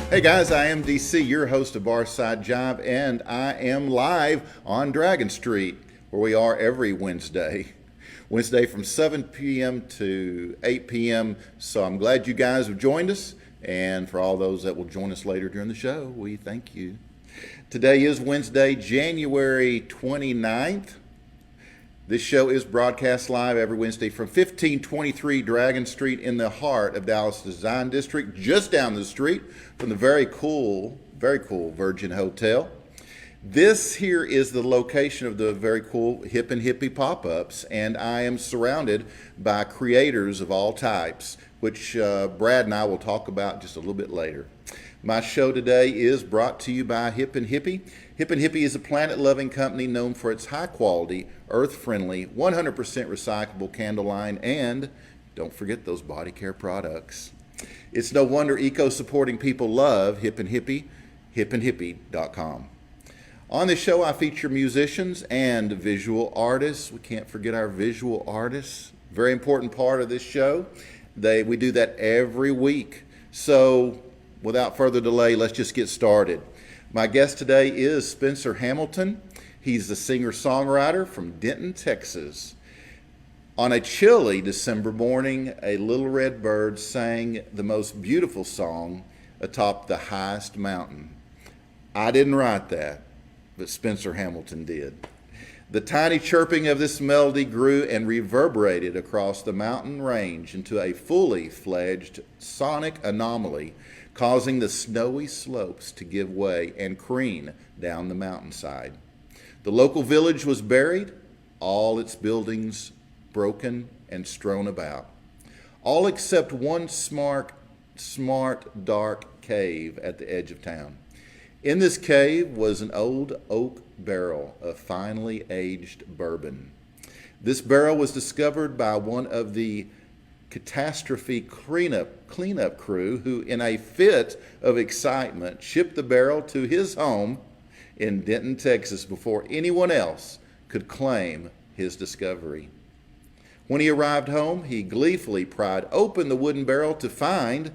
Hey guys, I am DC, your host of Barside Jive, and I am live on Dragon Street, where we are every Wednesday from 7 p.m. to 8 p.m. So I'm glad you guys have joined us, and for all those that will join us later during the show, we thank you. Today is Wednesday, January 29th. This show is broadcast live every Wednesday from 1523 Dragon Street in the heart of Dallas Design District, just down the street from the very cool Virgin Hotel. This here is the location of the very cool Hip and Hippie pop-ups, and I am surrounded by creators of all types, which Brad and I will talk about just a little bit later. My show today is brought to you by Hip and Hippie. Hip and Hippie is a planet-loving company known for its high-quality, earth-friendly, 100% recyclable candle line, and don't forget those body care products. It's no wonder eco-supporting people love Hip and Hippie, hipandhippie.com. On this show, I feature musicians and visual artists. We can't forget our visual artists. Very important part of this show. We do that every week. So, without further delay, let's just get started. My guest today is Spencer Hamilton. He's the singer-songwriter from Denton, Texas. On a chilly December morning, a little red bird sang the most beautiful song atop the highest mountain. I didn't write that, but Spencer Hamilton did. The tiny chirping of this melody grew and reverberated across the mountain range into a fully fledged sonic anomaly, causing the snowy slopes to give way and careen down the mountainside. The local village was buried, all its buildings broken and strewn about, all except one smart, dark cave at the edge of town. In this cave was an old oak barrel of finely aged bourbon. This barrel was discovered by one of the catastrophe cleanup crew who, in a fit of excitement, shipped the barrel to his home in Denton, Texas before anyone else could claim his discovery. When he arrived home, he gleefully pried open the wooden barrel to find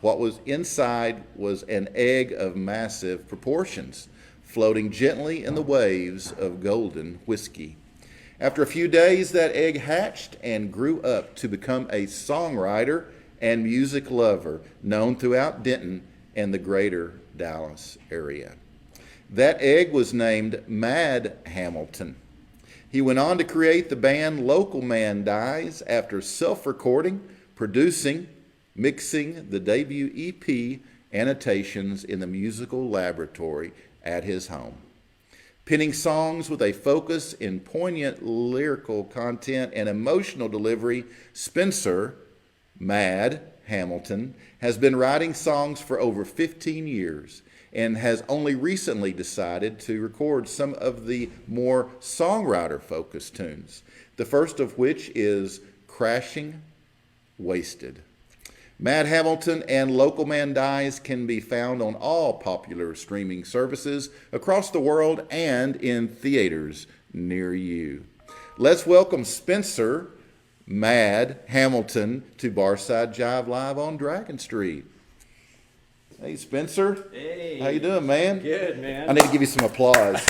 what was inside was an egg of massive proportions, floating gently in the waves of golden whiskey. After a few days, that egg hatched and grew up to become a songwriter and music lover known throughout Denton and the greater Dallas area. That egg was named Mad Hamilton. He went on to create the band Local Man Dies after self-recording, producing, mixing the debut EP annotations in the musical laboratory at his home. Penning songs with a focus in poignant lyrical content and emotional delivery, Spencer Mad Hamilton has been writing songs for over 15 years and has only recently decided to record some of the more songwriter-focused tunes, the first of which is Crashing Wasted. Mad Hamilton and Local Man Dies can be found on all popular streaming services across the world and in theaters near you. Let's welcome Spencer Mad Hamilton to Barside Jive Live on Dragon Street. Hey, Spencer. Hey. How you doing, man? Good, man. I need to give you some applause.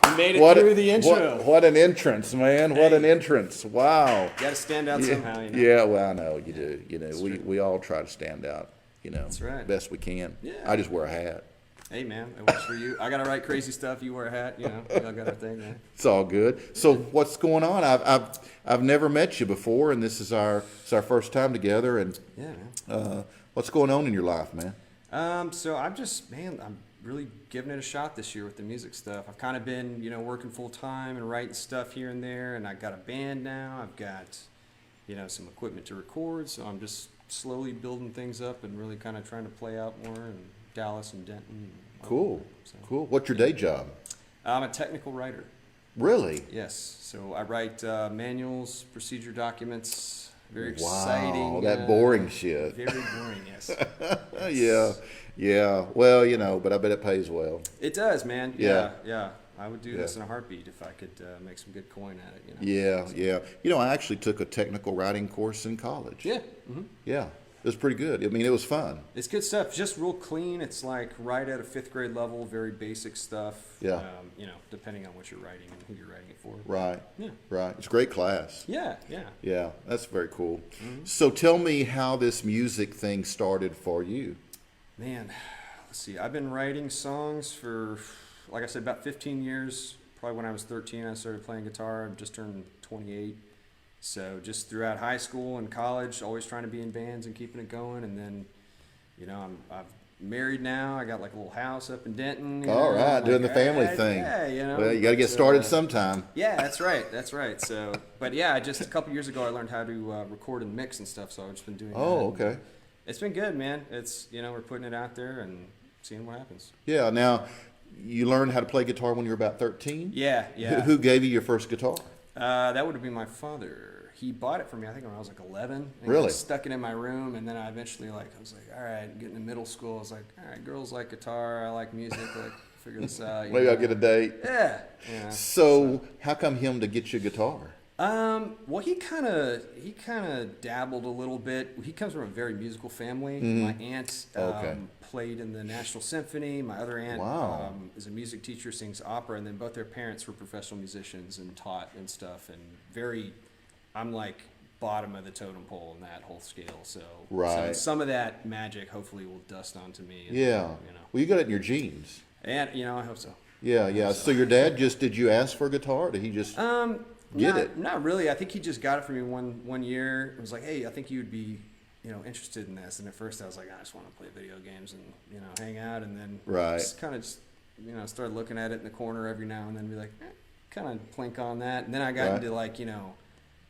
You made it through the intro. What an entrance, man. What an entrance. Wow. You got to stand out somehow, you know. Yeah, well, I know you do. You know, we all try to stand out, That's right. best we can. Yeah. I just wear a hat. Hey, man, it works for you. I got to write crazy stuff. You wear a hat, We all got our thing, man. It's all good. So what's going on? I've never met you before, and this is our first time together. And Yeah, man. What's going on in your life, man? So I'm really giving it a shot this year with the music stuff. I've kind of been, working full time and writing stuff here and there, and I've got a band now. I've got, some equipment to record, so I'm just slowly building things up and really kind of trying to play out more in Dallas and Denton. Cool. What's your day job? I'm a technical writer. Really? Yes. So I write manuals, procedure documents. Very Wow, exciting. that boring shit. Very boring, yes. Yeah, yeah. Well, but I bet it pays well. It does, man. Yeah. Yeah. I would do Yeah. this in a heartbeat if I could make some good coin at it. Yeah, yeah. I actually took a technical writing course in college. Yeah. Hmm. Yeah, it was pretty good. I mean, it was fun. It's good stuff. Just real clean. It's like right at a 5th grade level, very basic stuff. Yeah. Depending on what you're writing and who you're writing it for. Right. Yeah. Right. It's a great class. Yeah. Yeah, that's very cool. So tell me how this music thing started for you. Man, let's see. I've been writing songs for, like I said, about 15 years. Probably when I was 13, I started playing guitar. I just turned 28. So just throughout high school and college, always trying to be in bands and keeping it going. And then, I'm married now. I got like a little house up in Denton. All right, doing the family thing. Yeah, Well, you got to get started sometime. Yeah, that's right. So, but yeah, just a couple years ago, I learned how to record and mix and stuff. So I've just been doing that. Oh, okay. It's been good, man. It's, we're putting it out there and seeing what happens. Yeah. Now, you learned how to play guitar when you were about 13? Yeah. Who gave you your first guitar? That would have been my father. He bought it for me, I think, when I was like 11. And Really? He stuck it in my room, and then I eventually, I was like, all right, getting to middle school, I was like, all right, girls like guitar, I like music, figure this out. Maybe I'll get a date. Yeah. So, how come him to get you a guitar? Well, he kind of dabbled a little bit. He comes from a very musical family. My aunt played in the National Symphony. My other aunt is a music teacher, sings opera, and then both their parents were professional musicians and taught and stuff. And I'm like bottom of the totem pole in that whole scale. So, some of that magic hopefully will dust onto me. And, Well, you got it in your genes. And I hope so. Yeah. So your dad did you ask for a guitar? Did he just get it? Not really. I think he just got it for me one year. It was like, hey, I think you would be, interested in this. And at first I was like, I just want to play video games and, hang out. And then just kind of started looking at it in the corner every now and then, be like, kind of plink on that. And then I got into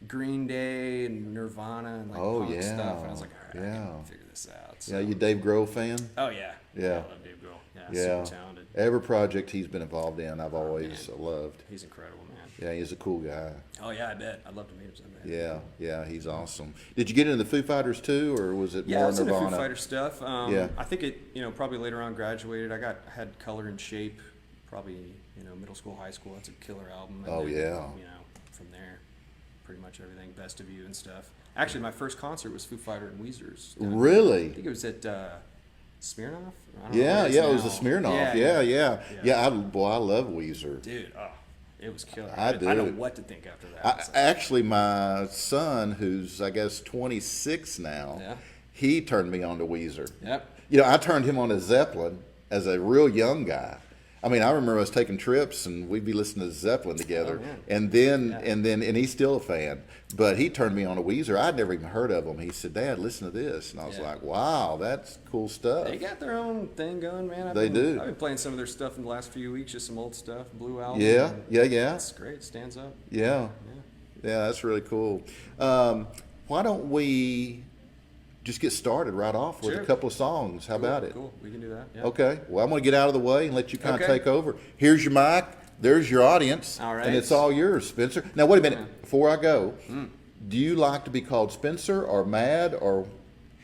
Green Day and Nirvana and punk stuff. And I was like, all right, I can figure this out. So, Yeah, you Dave Grohl fan? Oh, yeah. Yeah. I love Dave Grohl. Yeah, super talented. Every project he's been involved in, I've always loved. He's incredible, man. Yeah, he's a cool guy. Oh, yeah, I bet. I'd love to meet him someday. Yeah, he's awesome. Did you get into the Foo Fighters too, or was it more Yeah, it's in the Nirvana? Foo Fighter stuff. I think it, probably later on graduated. I had Color and Shape, probably, middle school, high school. That's a killer album. And then, from there, pretty much everything, Best of You and stuff. Actually, my first concert was Foo Fighter and Weezer's. Really? I think it was at Smirnoff. Yeah, it was the Smirnoff. Yeah. I love Weezer. Dude, it was killer. I I don't know what to think after that. Actually, my son, who's I guess 26 now, he turned me on to Weezer. Yep. I turned him on to Zeppelin as a real young guy. I mean, I remember us taking trips and we'd be listening to Zeppelin together, and he's still a fan. But he turned me on to Weezer. I'd never even heard of them. He said, "Dad, listen to this," and I was like, "Wow, that's cool stuff." They got their own thing going, man. I've been playing some of their stuff in the last few weeks, just some old stuff, Blue Album. Yeah. It's great. It stands up. Yeah, that's really cool. Why don't we just get started right off with a couple of songs? How about it? Cool. We can do that. Yeah. Okay. Well, I'm going to get out of the way and let you kind of take over. Here's your mic. There's your audience. All right. And it's all yours, Spencer. Now, wait a minute. Before I go, do you like to be called Spencer or Mad or?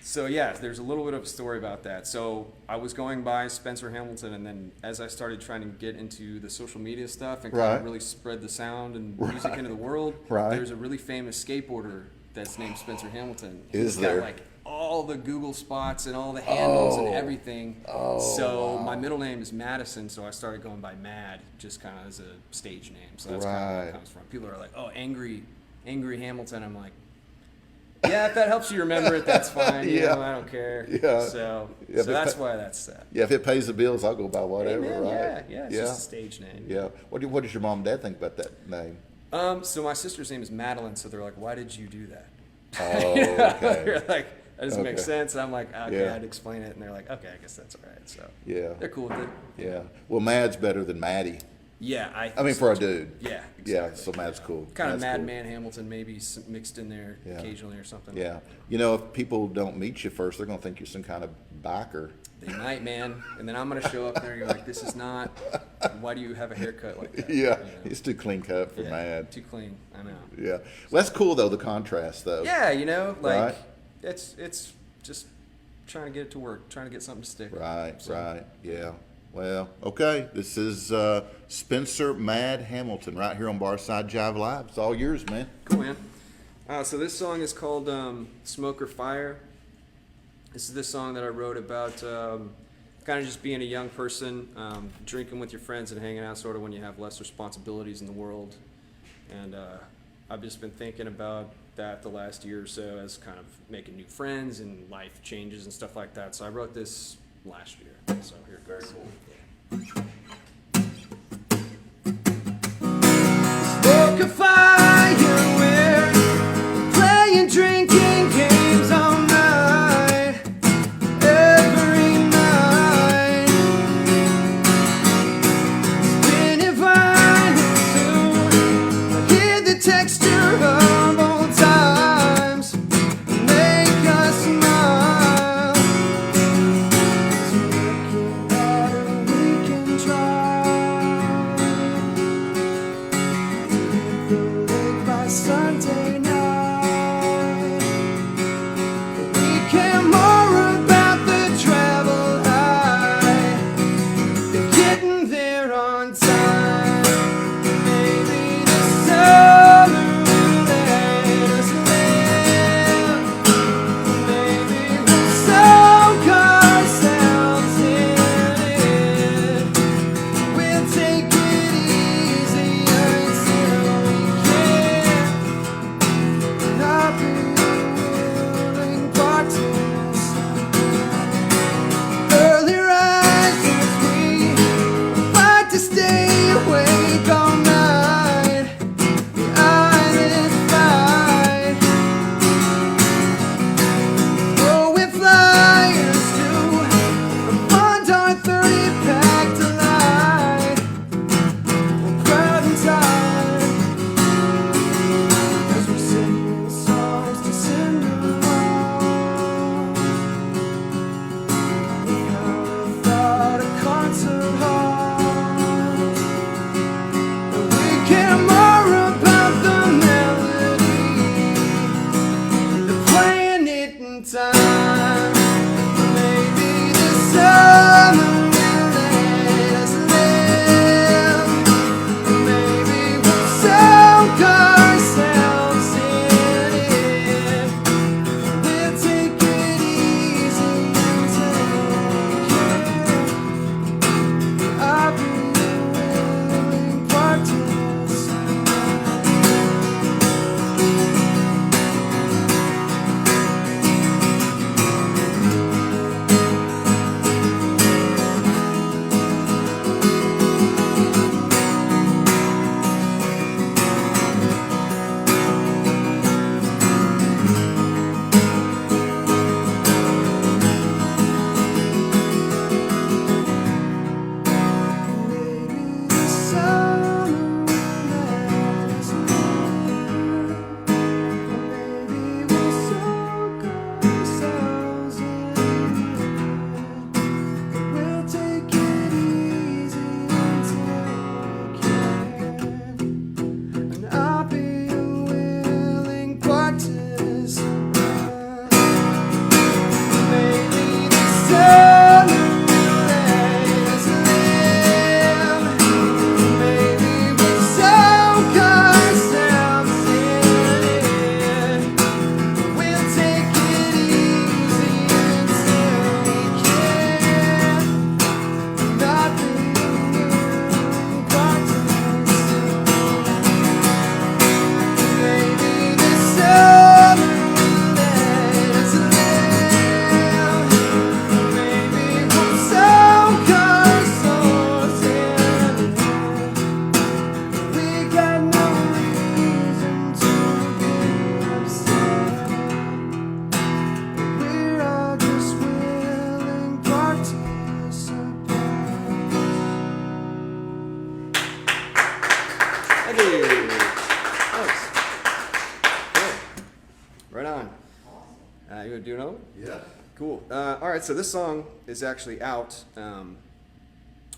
So, there's a little bit of a story about that. So, I was going by Spencer Hamilton, and then as I started trying to get into the social media stuff and kind of really spread the sound and music into the world, there's a really famous skateboarder that's named Spencer Hamilton. Is there? Got all the Google spots and all the handles and everything. So my middle name is Madison, so I started going by Mad, just kind of as a stage name. So that's kind of where it comes from. People are like, "Oh, Angry Hamilton." I'm like, yeah, if that helps you remember it, that's fine. I don't care. Yeah. So that's why that's that. Yeah, if it pays the bills, I'll go by whatever. Hey, man, right? It's just a stage name. Yeah. What does your mom and dad think about that name? So my sister's name is Madeline, so they're like, "Why did you do that?" Oh, okay. They're like, that doesn't make sense. I'm like, okay, I'd explain it. And they're like, okay, I guess that's all right. So they're cool with it. Yeah. Well, Mad's better than Maddie. Yeah. I mean, for a dude. Yeah. Exactly. Yeah, so Mad's cool. Kind of Madman Hamilton maybe mixed in there occasionally or something. Yeah. If people don't meet you first, they're going to think you're some kind of biker. They might, man. And then I'm gonna show up there and you're like, this is not. Why do you have a haircut like that? Yeah, You know? it's too clean cut for Yeah, Mad. too clean. I know. Yeah, well, that's cool though. The contrast though. Yeah, you know, like Right. it's just trying to get it to work, trying to get something to stick. Right, So, right, yeah. Well, okay. This is Spencer Mad Hamilton right here on Barside Jive Live. It's all yours, man. Cool, man. So this song is called "Smoke or Fire." This is this song that I wrote about kind of just being a young person, drinking with your friends and hanging out sort of when you have less responsibilities in the world. And I've just been thinking about that the last year or so as kind of making new friends and life changes and stuff like that. So I wrote this last year. So here it goes. Smoke a fire, we're playing drinking games all night, every night. Spinning vinyl too, hear the texture of old times, make us smile. So looking at a weekend drive, the lake by Sunday night. We care more about the travel high than getting there on time. Maybe the summer will let us live. Maybe we'll soak ourselves in it. We'll take it easy until we can. And I'll be a willing participant. Early risers, we fight to stay awake all night. The island fight. Oh, we're flyers too. Fund our 30-pack delight. We're proud and tired as we're singing songs to Cinderella. We have without a concert hall, and we care more about the melody than playing it in time. Maybe the summer will let us live. Maybe we'll soak ourselves in it. We'll take it easy until we can. I'll be a willing participant. Maybe the summer will let us live. Maybe we'll soak ourselves in it. We'll take it easy until we can. And I'll be a willing participant. Maybe the summer will let us live. Maybe we'll soak ourselves in it. We'll take it easy until we can. Not be a willing participant. Maybe the summer will let us live. Maybe we'll soak our souls in it. We got no reason to be upset. We're all just willing participants. Thank you. Thanks. Good. Right on. You want to do another one? Yeah. Cool. All right, so this song is actually out.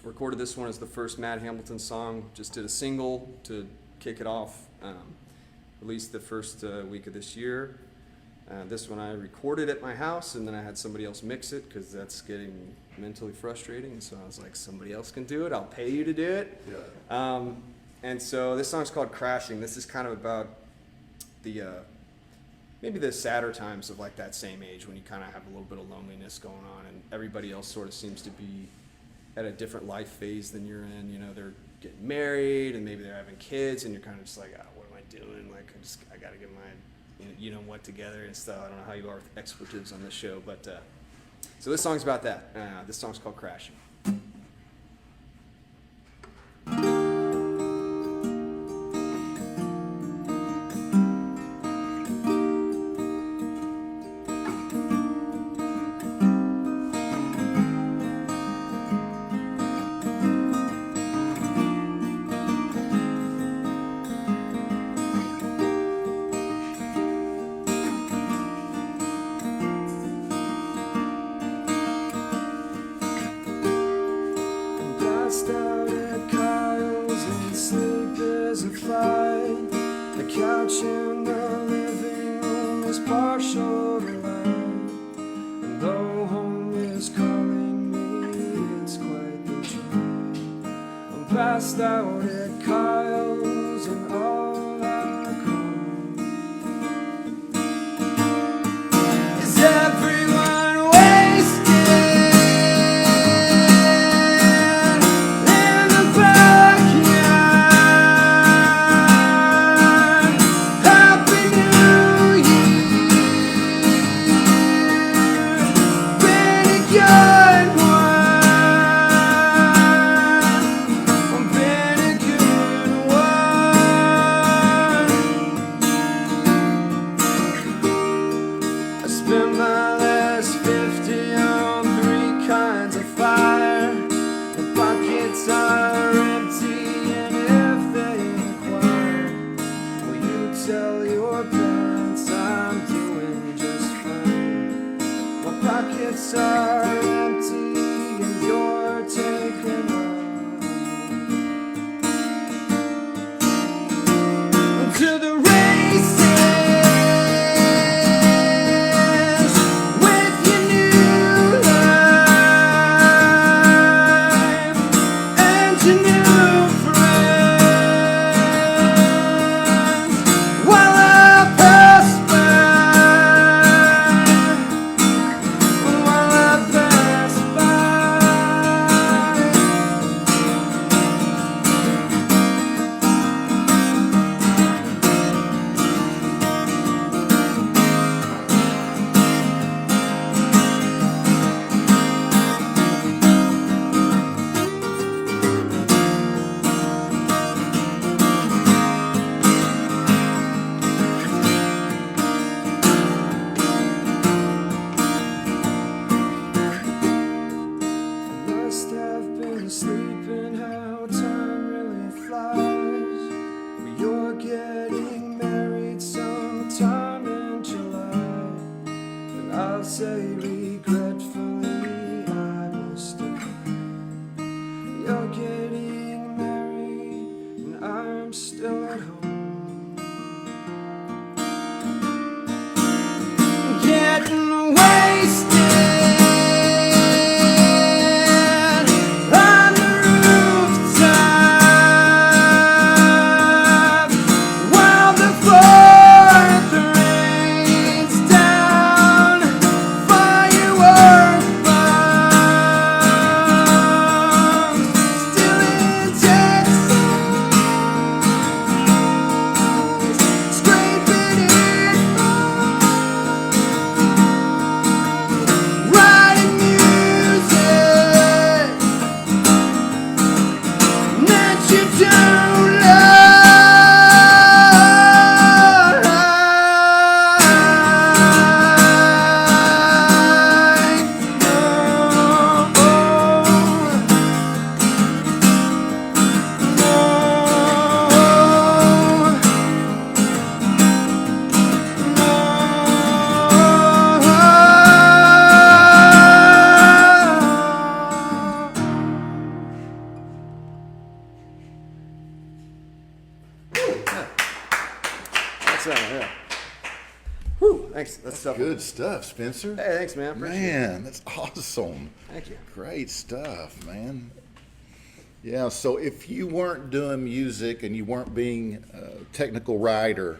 Recorded this one as the first Matt Hamilton song. Just did a single to kick it off. Released the first week of this year. This one I recorded at my house, and then I had somebody else mix it because that's getting mentally frustrating. So I was like, somebody else can do it. I'll pay you to do it. Yeah. And so this song's called Crashing. This is kind of about the maybe the sadder times of like that same age when you kind of have a little bit of loneliness going on, and everybody else sort of seems to be at a different life phase than you're in. You know, they're getting married and maybe they're having kids, and you're kind of just like, oh, what am I doing? Like, I got to get my you know what together and stuff. I don't know how you are with expletives on this show, but so this song's about that. This song's called Crashing. Out at Kyle's and sleep is a fight. The couch in the living room is partial to light, and though home is calling me, it's quite the drive. I'm passed out at Kyle's and all I call is everyone wasted. Spend my last 50 on 3 kinds of fire. The pockets are empty, and if they inquire, will you tell your parents I'm doing just fine? My pockets are empty, and you're taking off to the races. Sleeping, how time really flies. You're getting married sometime in July, and I'll say regretfully I must have. You're getting married, and I'm still at home, getting wasted. So, yeah. Whew, thanks. That's tough. Good stuff, Spencer. Hey, thanks, man. Appreciate it. Man, that's awesome. Thank you. Great stuff, man. Yeah, so if you weren't doing music and you weren't being a technical writer,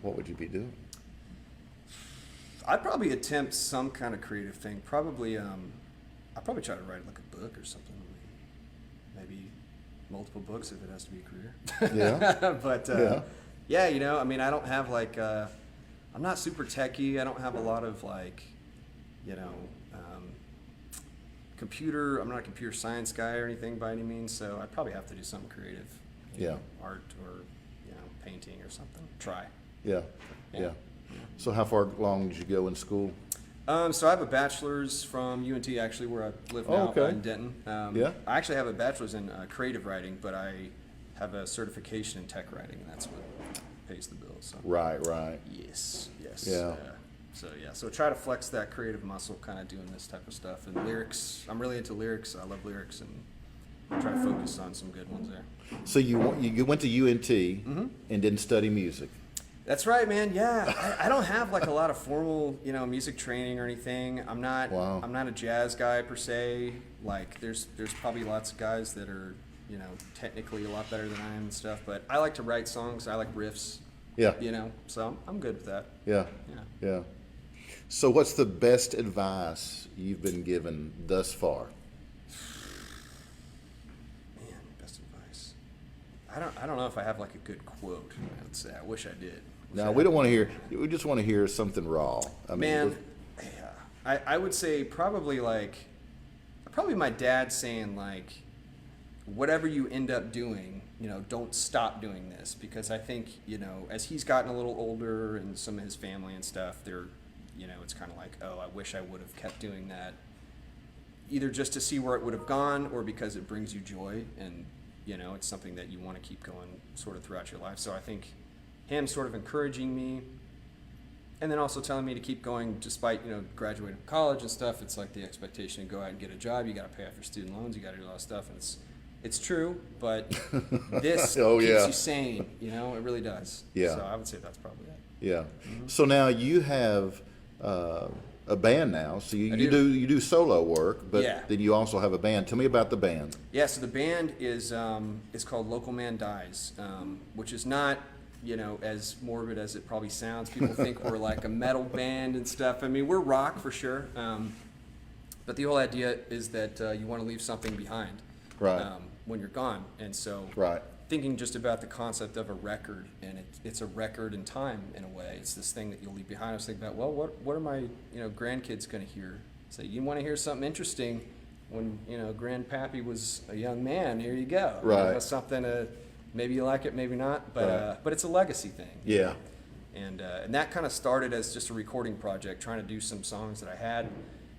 what would you be doing? I'd probably attempt some kind of creative thing. Probably, I'd probably try to write like a book or something. Maybe multiple books if it has to be a career. Yeah. But yeah, you know, I mean, I don't have like, I'm not super techie. I don't have a lot of like, you know, I'm not a computer science guy or anything by any means. So I'd probably have to do something creative. You know, art or, you know, painting or something. Try. Yeah. Yeah. So how far along did you go in school? So I have a bachelor's from UNT, actually, where I live now in Denton. Yeah. I actually have a bachelor's in creative writing, but I have a certification in tech writing, and that's what pays the bills. So. Right. Yes. Yeah. So try to flex that creative muscle, kind of doing this type of stuff. And lyrics, I'm really into lyrics. I love lyrics, and try to focus on some good ones there. So you went to UNT and didn't study music. That's right, man. Yeah, I don't have like a lot of formal, you know, music training or anything. I'm not a jazz guy per se. Like, there's probably lots of guys that are, you know, technically a lot better than I am and stuff. But I like to write songs. I like riffs. Yeah. You know, so I'm good with that. Yeah. So what's the best advice you've been given thus far? Man, best advice. I don't know if I have like a good quote. I would say I wish I did. No, we don't want to hear. We just want to hear something raw. I mean, man, I would say probably my dad saying like, whatever you end up doing, you know, don't stop doing this, because I think, you know, as he's gotten a little older and some of his family and stuff, they're, you know, it's kind of like, oh, I wish I would have kept doing that, either just to see where it would have gone or because it brings you joy and, you know, it's something that you want to keep going sort of throughout your life. So I think him sort of encouraging me and then also telling me to keep going despite, you know, graduating from college and stuff. It's like the expectation to go out and get a job. You got to pay off your student loans. You got to do a lot of stuff. And it's true, but this keeps you sane. You know, it really does. Yeah. So I would say that's probably it. Yeah. So now you have a band now. So you do solo work, but then you also have a band. Tell me about the band. Yeah. So the band is called Local Man Dies, which is not, you know, as morbid as it probably sounds. People think we're like a metal band and stuff. I mean, we're rock for sure. But the whole idea is that you want to leave something behind. Right. When you're gone. And so thinking just about the concept of a record, and it's a record in time in a way. It's this thing that you'll leave behind. I was thinking about, well, what are my, you know, grandkids going to hear? So you want to hear something interesting when, you know, Grandpappy was a young man, here you go. Right. You know, something maybe you like it, maybe not, but it's a legacy thing. Yeah. And that kind of started as just a recording project, trying to do some songs that I had.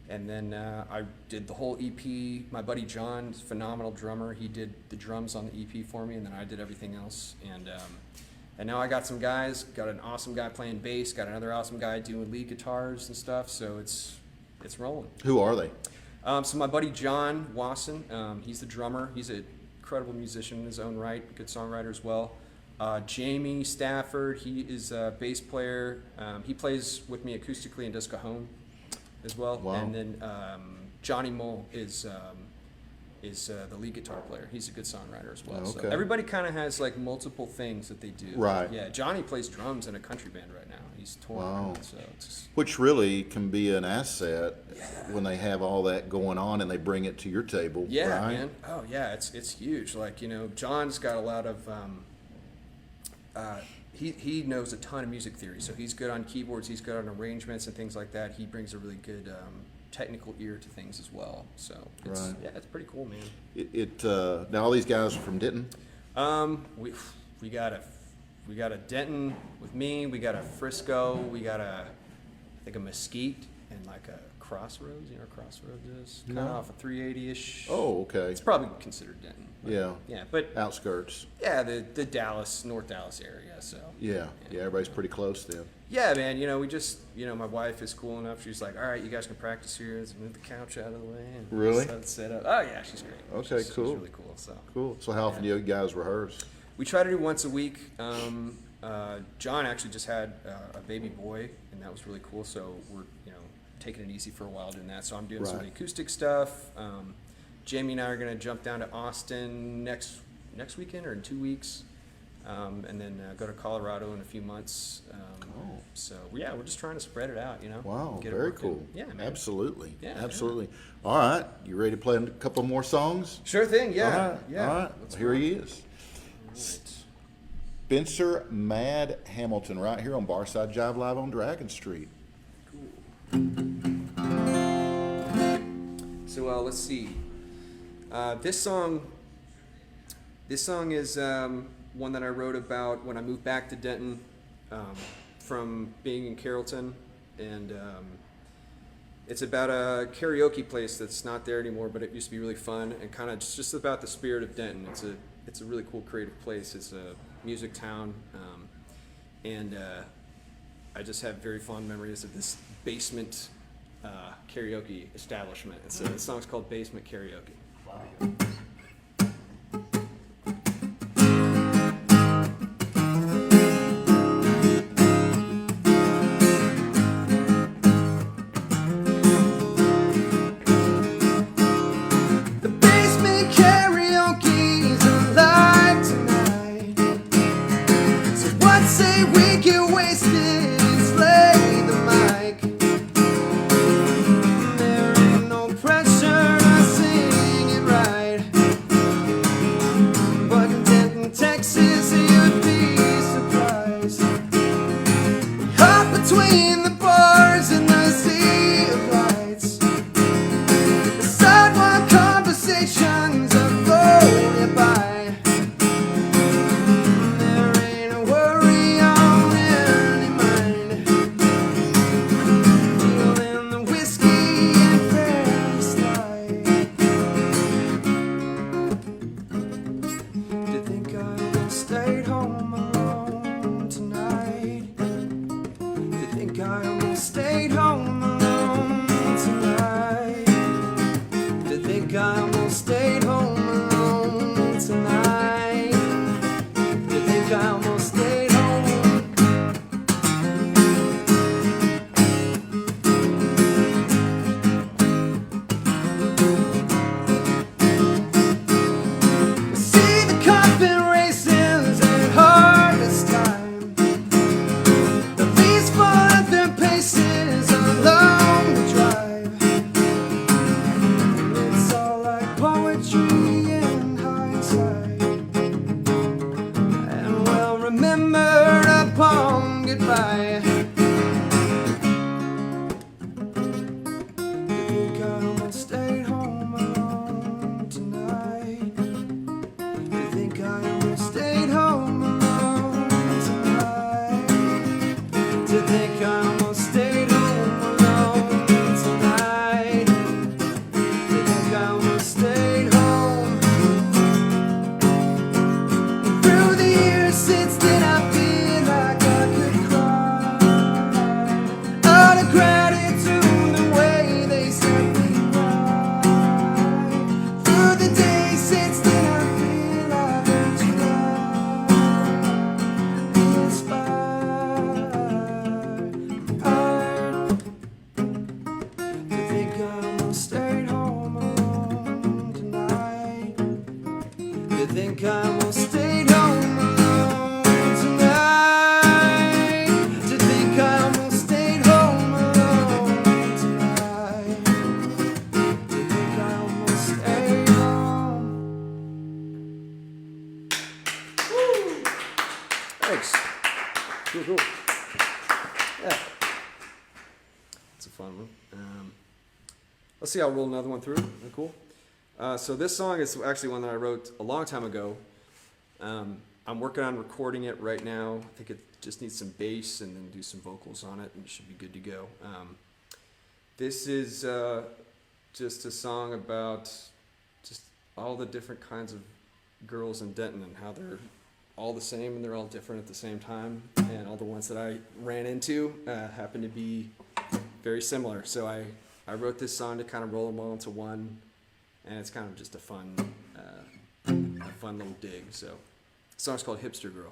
And then I did the whole EP. My buddy John, phenomenal drummer, he did the drums on the EP for me, and then I did everything else. And now I got some guys, got an awesome guy playing bass, got another awesome guy doing lead guitars and stuff, so it's rolling. Who are they? So my buddy John Wasson, he's the drummer. He's an incredible musician in his own right, good songwriter as well. Jamie Stafford, he is a bass player. He plays with me acoustically in Disco Home as well. Wow. And then Johnny Mole is the lead guitar player. He's a good songwriter as well. Okay. So everybody kind of has like multiple things that they do. Right. Yeah. Johnny plays drums in a country band right now. He's touring. Wow. So it's Which really can be an asset when they have all that going on and they bring it to your table. yeah, right? man. Oh yeah, it's huge. Like, you know, John's got a lot of he knows a ton of music theory, so he's good on keyboards, he's good on arrangements and things like that. He brings a really good technical ear to things as well. So it's, it's pretty cool, man. Now all these guys are from Denton. We got a Denton with me. We got a Frisco. We got I think a Mesquite and like a Crossroads. You know where Crossroads is? Kind of off of 380-ish. Oh, okay. It's probably considered Denton. But, Yeah. Yeah, but Outskirts. yeah, the Dallas, North Dallas area. So Yeah. Everybody's pretty close then. yeah, man. You know, we just, you know, my wife is cool enough. She's like, all right, you guys can practice here. Let's move the couch out of the way. And Really? set up. Oh yeah, she's great. Okay, She's cool. really cool. So Cool. So how often do you guys rehearse? we try to do once a week. John actually just had a baby boy, and that was really cool. So we're taking it easy for a while doing that. So I'm doing some of the acoustic stuff. Jamie and I are gonna jump down to Austin next weekend or in 2 weeks, and then go to Colorado in a few months. So yeah, we're just trying to spread it out, Wow, get it very working. cool. Yeah, man. Absolutely. Yeah, Absolutely. All right, you ready to play a couple more songs? Sure thing. Yeah. All right. Yeah. All right. Let's Here roll. he is. Spencer Mad Hamilton, right here on Barside Jive Live on Dragon Street. So let's see. This song is one that I wrote about when I moved back to Denton from being in Carrollton, and it's about a karaoke place that's not there anymore, but it used to be really fun and kind of just about the spirit of Denton. It's a really cool creative place. It's a music town, and I just have very fond memories of this basement karaoke establishment. So the song's called Basement Karaoke. Wow. The basement karaoke's alive tonight. So what say we get wasted and slay the mic? There ain't no pressure to sing it right. But in Denton, Texas, you'd be surprised. Caught between the bars and the sea of lights. The sidewalk conversations are floating by. There ain't a worry on any mind. Feeling the whiskey and Paris light. Do you think I almost stayed home alone tonight? Do you think I almost stayed home alone tonight? Do you think I almost stayed home alone tonight? Do you think I almost stayed home? See the coffin races at harvest time. The leaves fall at their paces along the drive. It's all like poetry in hindsight, and well remembered upon goodbye. Do you think I almost stayed home alone tonight? Do you think I almost stayed home alone tonight? Do you think I almost stayed home alone tonight? Do you think I almost stayed home? Through the years since then I feel like I could cry. Out of gratitude the way they set me right. Through the days since then I feel I've learned to lie. Be inspired. Do you think I almost stayed home alone tonight? Do you think I almost stayed home alone tonight? Do you think I almost stayed home alone tonight? Do you think I almost stayed home? Thanks. Cool. Yeah. It's a fun one. Let's see, I'll roll another one through. Is that cool? So this song is actually one that I wrote a long time ago. I'm working on recording it right now. I think it just needs some bass and then do some vocals on it, and it should be good to go. This is just a song about just all the different kinds of girls in Denton and how they're all the same and they're all different at the same time. And all the ones that I ran into happen to be very similar. So I wrote this song to kind of roll them all into one, and it's kind of just a fun little dig. So the song's called Hipster Girl.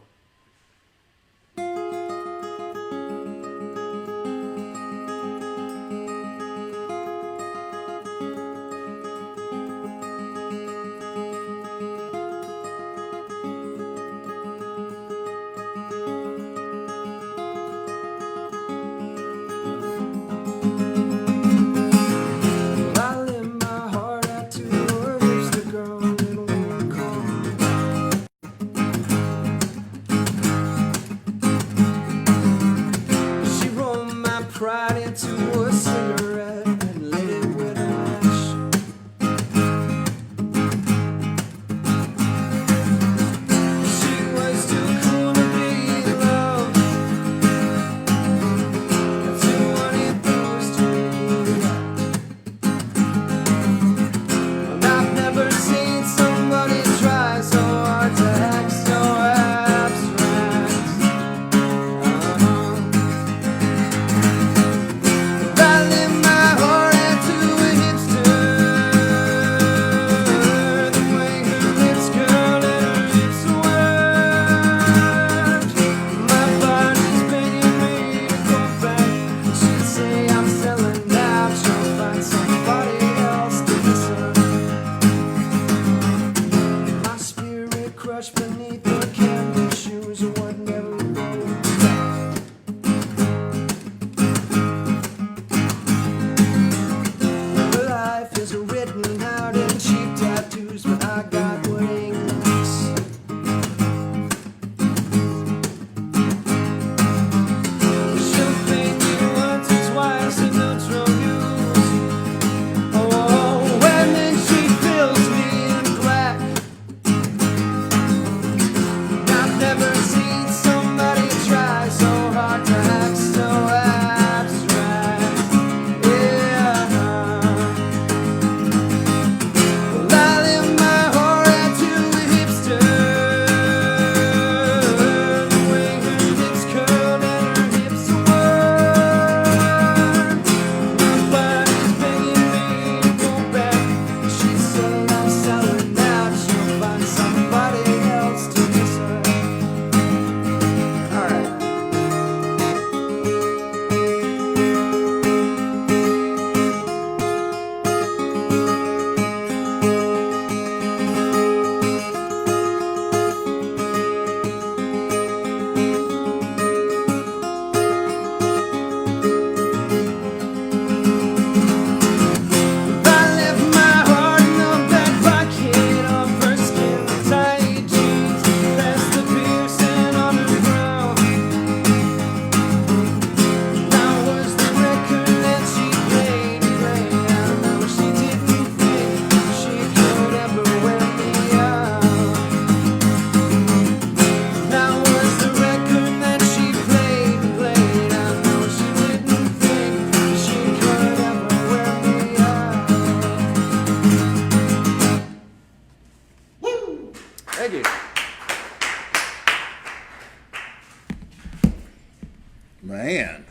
Man,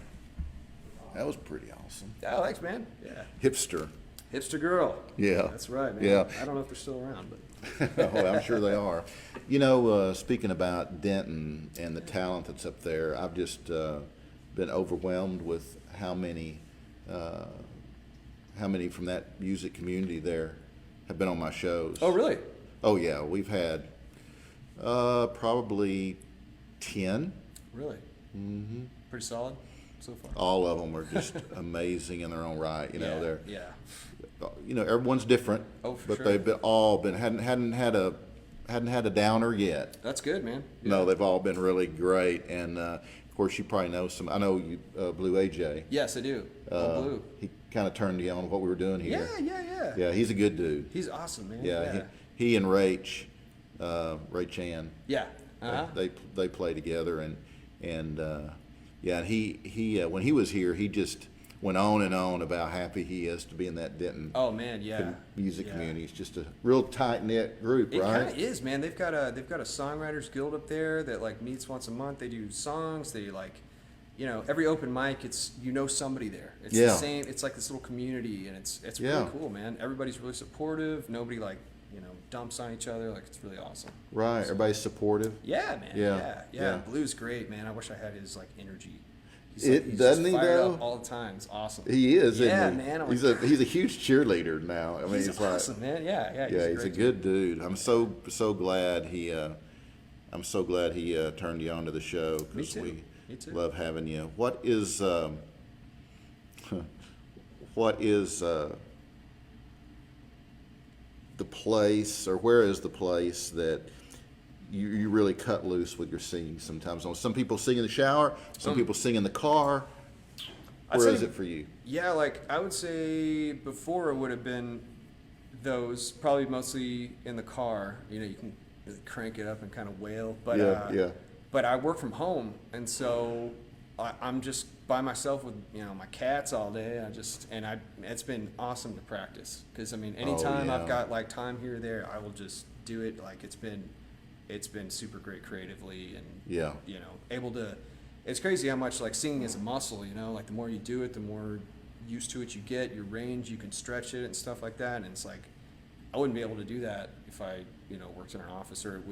that was pretty awesome. Oh, thanks, man. Yeah. Hipster. Hipster girl. Yeah. That's right, man. Yeah. I don't know if they're still around, but. Oh, I'm sure they are. Speaking about Denton and the talent that's up there, I've just been overwhelmed with how many from that music community there have been on my shows. Oh, really? Oh, yeah. We've had probably 10. Really? Mm-hmm. Pretty solid so far. All of them are just amazing in their own right. They're Yeah. Everyone's different. Oh, for but sure. they've been hadn't had a downer yet. That's good, man. Yeah. No, they've all been really great, and of course you probably know some. I know you, Blue AJ. Yes, I do. Blue. He kind of turned you on what we were doing here. Yeah. Yeah, he's a good dude. He's awesome, man. Yeah, he and Rach, Ray Chan. Yeah. Uh-huh. They play together, and he when he was here, he just went on and on about how happy he is to be in that Denton Oh man, yeah. music community. It's just a real tight knit group, It right? kind of is, man. They've got a songwriters guild up there that like meets once a month. They do songs. They like, every open mic, it's somebody there. It's the same. It's like this little community, and it's really cool, man. Everybody's really supportive. Nobody like dumps on each other. Like it's really awesome. Right. Everybody's supportive. Yeah, man. Yeah. Yeah. Blue's great, man. I wish I had his like energy. He's Doesn't just he fired though? up all the time. It's awesome. He is. Yeah, isn't he? man. I'm He's like, a huge cheerleader now. I mean, he's awesome, man. Yeah. He's a good dude. I'm so glad he. I'm so glad he turned you on to the show because Me we too. love having you. What is the place, or where is the place that you really cut loose with your singing sometimes? Some people sing in the shower, some people sing in the car. Where is it for you? Yeah, like I would say before it would have been those, probably mostly in the car. You can really crank it up and kind of wail. But But I work from home, and so I'm just by myself with my cats all day. It's been awesome to practice because anytime I've got like time here or there, I will just do it. Like it's been super great creatively, and able to. It's crazy how much like singing is a muscle. Like the more you do it, the more used to it you get. Your range, you can stretch it and stuff like that. And it's like I wouldn't be able to do that if I worked in an office, or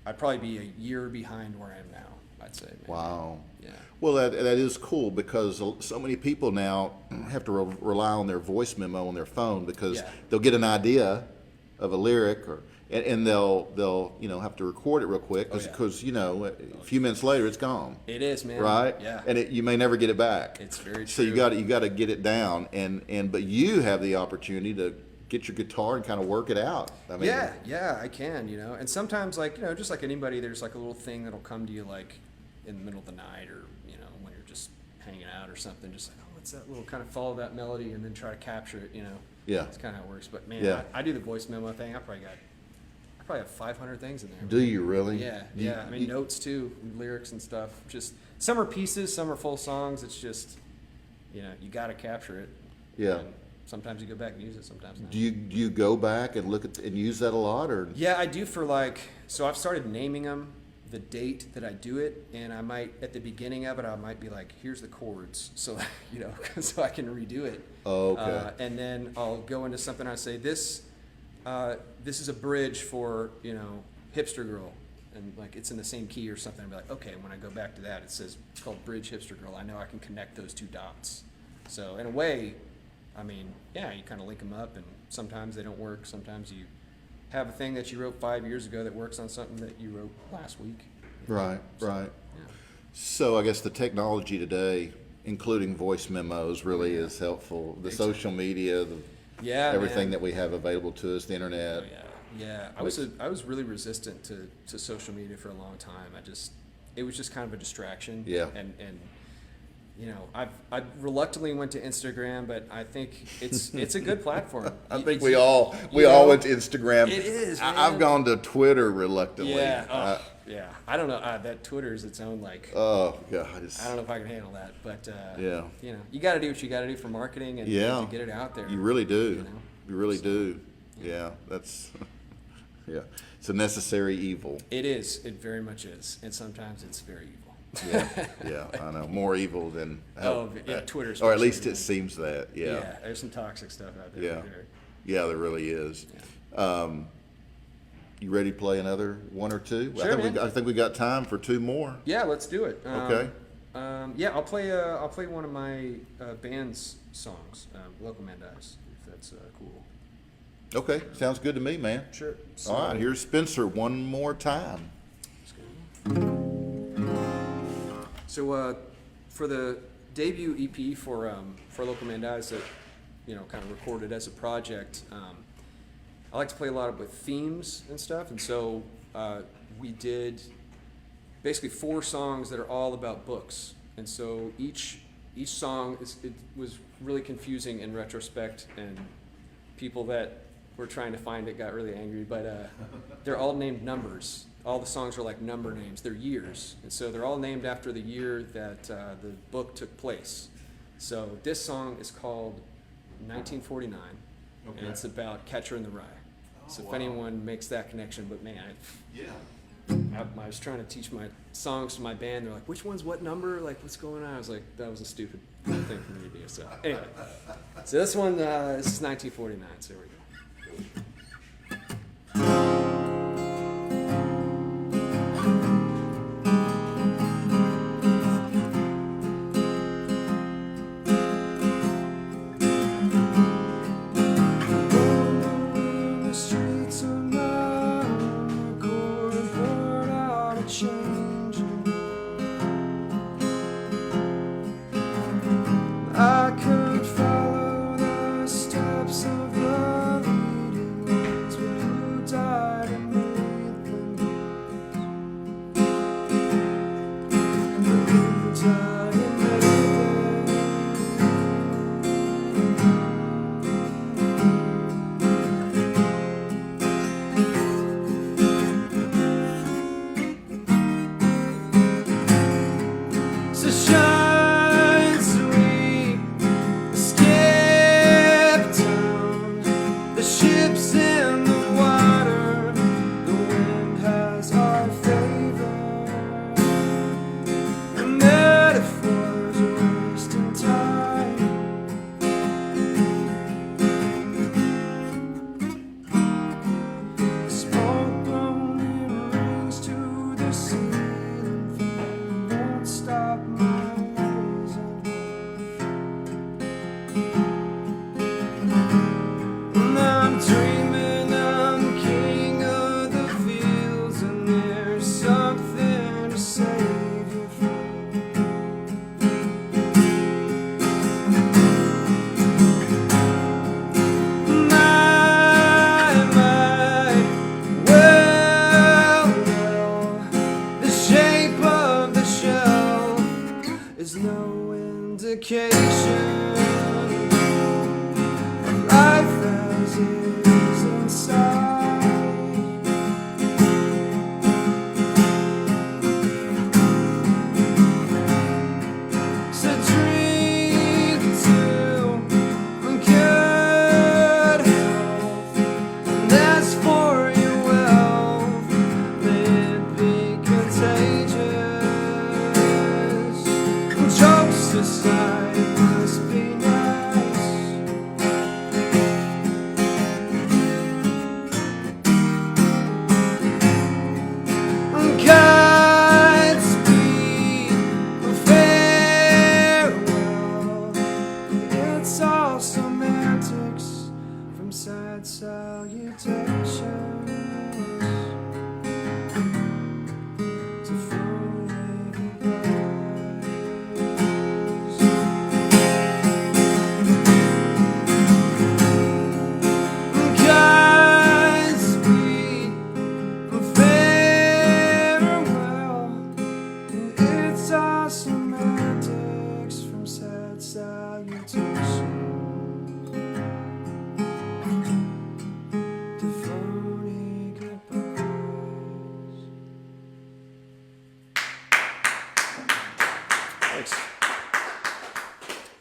I'd probably be a year behind where I am now, I'd say. Maybe. Wow. Yeah. Well, that is cool because so many people now have to rely on their voice memo on their phone because they'll get an idea of a lyric and they'll have to record it real quick because a few minutes later it's gone. It is, man. Right. Yeah. And you may never get it back. It's very true. So you got to get it down but you have the opportunity to get your guitar and kind of work it out. I mean, yeah, I can, and sometimes like, just like anybody, there's like a little thing that'll come to you like in the middle of the night or, when you're just hanging out or something, just like, oh, what's that little kind of follow that melody and then try to capture it, Yeah. That's kind of how it works. But man, I do the voice memo thing. I probably have 500 things in there. Do you really? Yeah. Notes too, lyrics and stuff. Just some are pieces, some are full songs. It's just, you got to capture it. Yeah. And sometimes you go back and use it, sometimes not. Do you go back and look at and use that a lot, or? Yeah, I do so I've started naming them, the date that I do it, and I might, at the beginning of it, I might be like, here's the chords, so, so I can redo it. Oh, okay. And then I'll go into something, I say, this is a bridge for, Hipster Girl, and like it's in the same key or something. I'll be like, okay, when I go back to that, it's called Bridge Hipster Girl. I know I can connect those two dots. So in a way, you kind of link them up, and sometimes they don't work. Sometimes you have a thing that you wrote 5 years ago that works on something that you wrote last week. Right. Yeah. So I guess the technology today, including voice memos, really is helpful. The social media, everything that we have available to us, the internet. Yeah. I was really resistant to social media for a long time. It was just kind of a distraction. Yeah. And I reluctantly went to Instagram, but I think it's a good platform. I think we all went to Instagram. It is, man. I've gone to Twitter reluctantly. Yeah. I don't know. That Twitter is its own like. Oh God. I don't know if I can handle that, but yeah. You got to do what you got to do for marketing and to get it out there. You really do. You really do. Yeah. That's. Yeah. It's a necessary evil. It is. It very much is, and sometimes it's very evil. Yeah, I know. More evil than Oh, yeah, Twitter. or at least especially. it seems that. Yeah, There's some toxic stuff out there. Yeah. for sure. yeah, there really is. You ready to play another one or two? Sure, man. I think we got time for two more. Yeah, let's do it. Okay. Yeah, I'll play one of my band's songs, Local Man Dies, if that's cool. Okay, sounds good to me, man. Sure. All right, here's Spencer one more time. So for the debut EP for Local Man Dies that kind of recorded as a project, I like to play a lot with themes and stuff, and so we did basically 4 songs that are all about books, and so each song it was really confusing in retrospect, and people that were trying to find it got really angry, but they're all named numbers. All the songs are like number names. They're years, and so they're all named after the year that the book took place. So this song is called 1949, and it's about Catcher in the Rye. So if anyone makes that connection, but man, I was trying to teach my songs to my band. They're like, which one's what number? Like, what's going on? I was like, that was a stupid thing for me to do. So anyway, so this one, this is 1949. So here we go.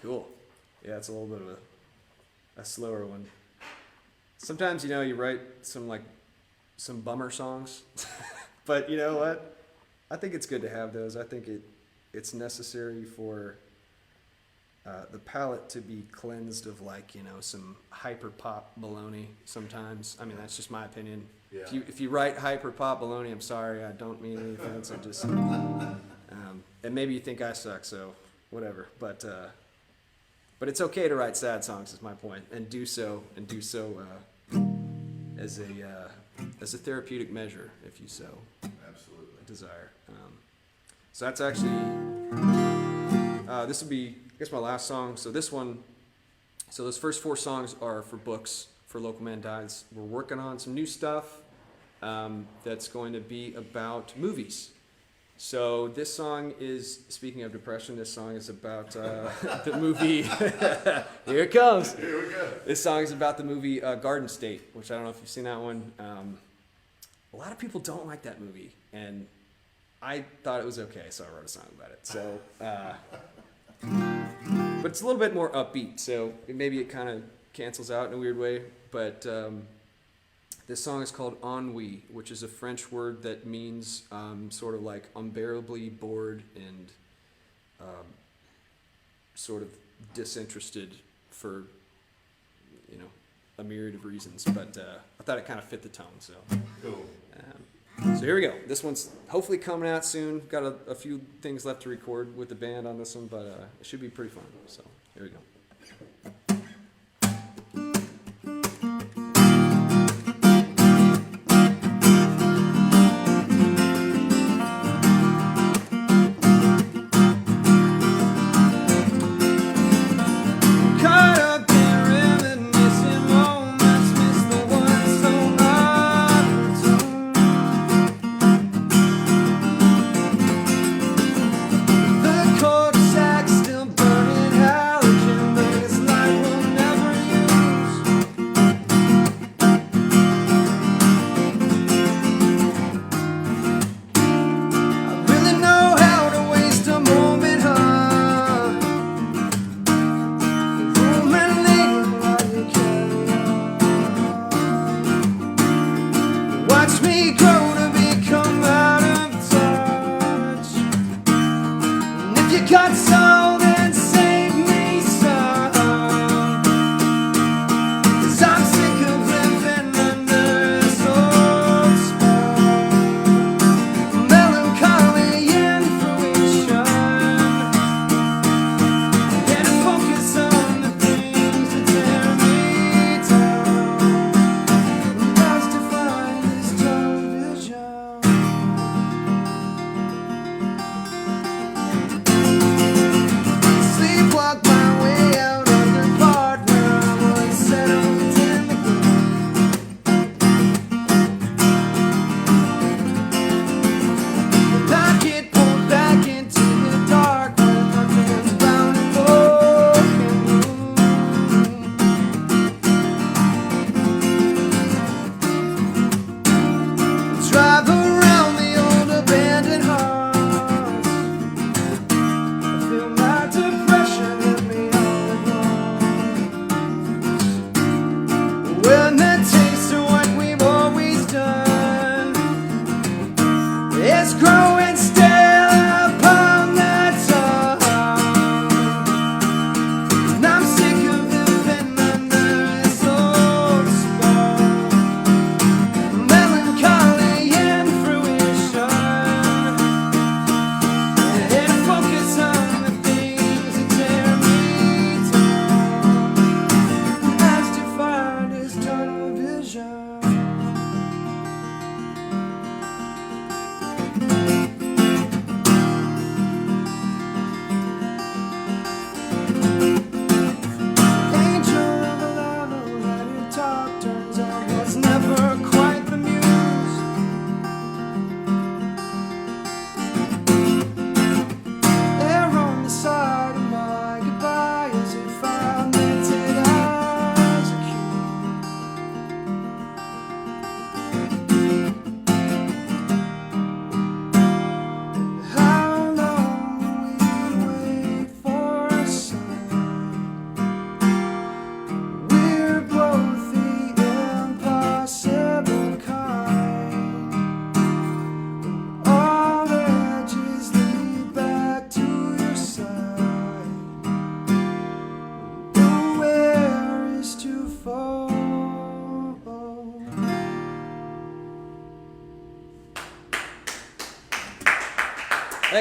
Cool. Yeah, it's a little bit of a slower one. Sometimes, you write some bummer songs, but you know what? I think it's good to have those. I think it's necessary for the palate to be cleansed of some hyper pop baloney sometimes. I mean, that's just my opinion. Yeah. If you write hyper pop baloney, I'm sorry, I don't mean any offense. I just and maybe you think I suck, so whatever. But it's okay to write sad songs, is my point, and do so as a therapeutic measure, if you so Absolutely. desire. So that's actually this will be, I guess, my last song. So those first 4 songs are for books for Local Man Dies. We're working on some new stuff that's going to be about movies. So this song is, speaking of depression, this song is about the movie. Here it comes. Here we go. This song is about the movie Garden State, which I don't know if you've seen that one. A lot of people don't like that movie, and I thought it was okay, so I wrote a song about it. So, but it's a little bit more upbeat, so maybe it kind of cancels out in a weird way. But this song is called Ennui, which is a French word that means sort of like unbearably bored and sort of disinterested for, a myriad of reasons. But I thought it kind of fit the tone, so. Cool. So here we go. This one's hopefully coming out soon. Got a few things left to record with the band on this one, but it should be pretty fun. So here we go.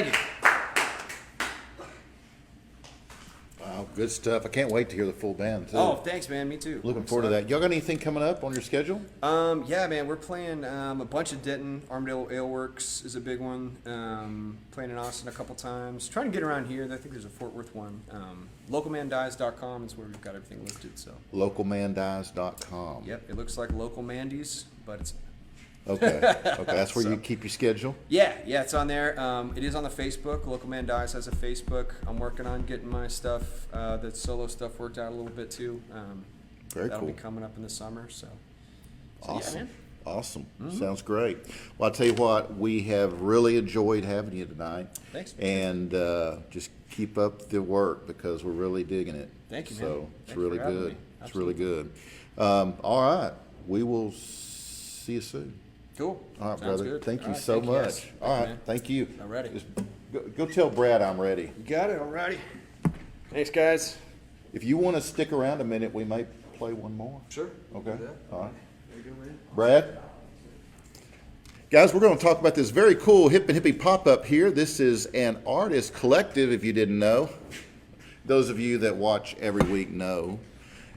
you. Wow, good stuff. I can't wait to hear the full band, too. Oh, thanks, man. Me too. Looking I'm forward to excited. that. Y'all got anything coming up on your schedule? Yeah, man, we're playing a bunch of Denton. Armadillo Ale Works is a big one. Playing in Austin a couple times. Trying to get around here. I think there's a Fort Worth one. Localmandies.com is where we've got everything listed. So. Localmandies.com. Yep, it looks like Local Mandy's, but it's. Okay. Okay, that's where So- you keep your schedule? Yeah, it's on there. It is on the Facebook. Local Man Dies has a Facebook. I'm working on getting my stuff, the solo stuff worked out a little bit too. Very that'll cool. be coming up in the summer. So Awesome. yeah, man. Awesome. Sounds great. Well, I'll tell you what, we have really enjoyed having you tonight. Thanks. And just keep up the work because we're really digging it. Thank you, man. So it's Thanks really for having good. me. It's really Absolutely. good. All right. We will see you soon. Cool. All right, Sounds brother. good. Thank All you right, so thank you, much. guys. All right. Man. Thank you. I'm ready. Just go tell Brad I'm ready. You got it. Alrighty. Thanks, guys. If you want to stick around a minute, we may play one more. Sure. Okay. All right. There you go, man. Brad? Guys, we're going to talk about this very cool hip and hippie pop-up here. This is an artist collective, if you didn't know. Those of you that watch every week know.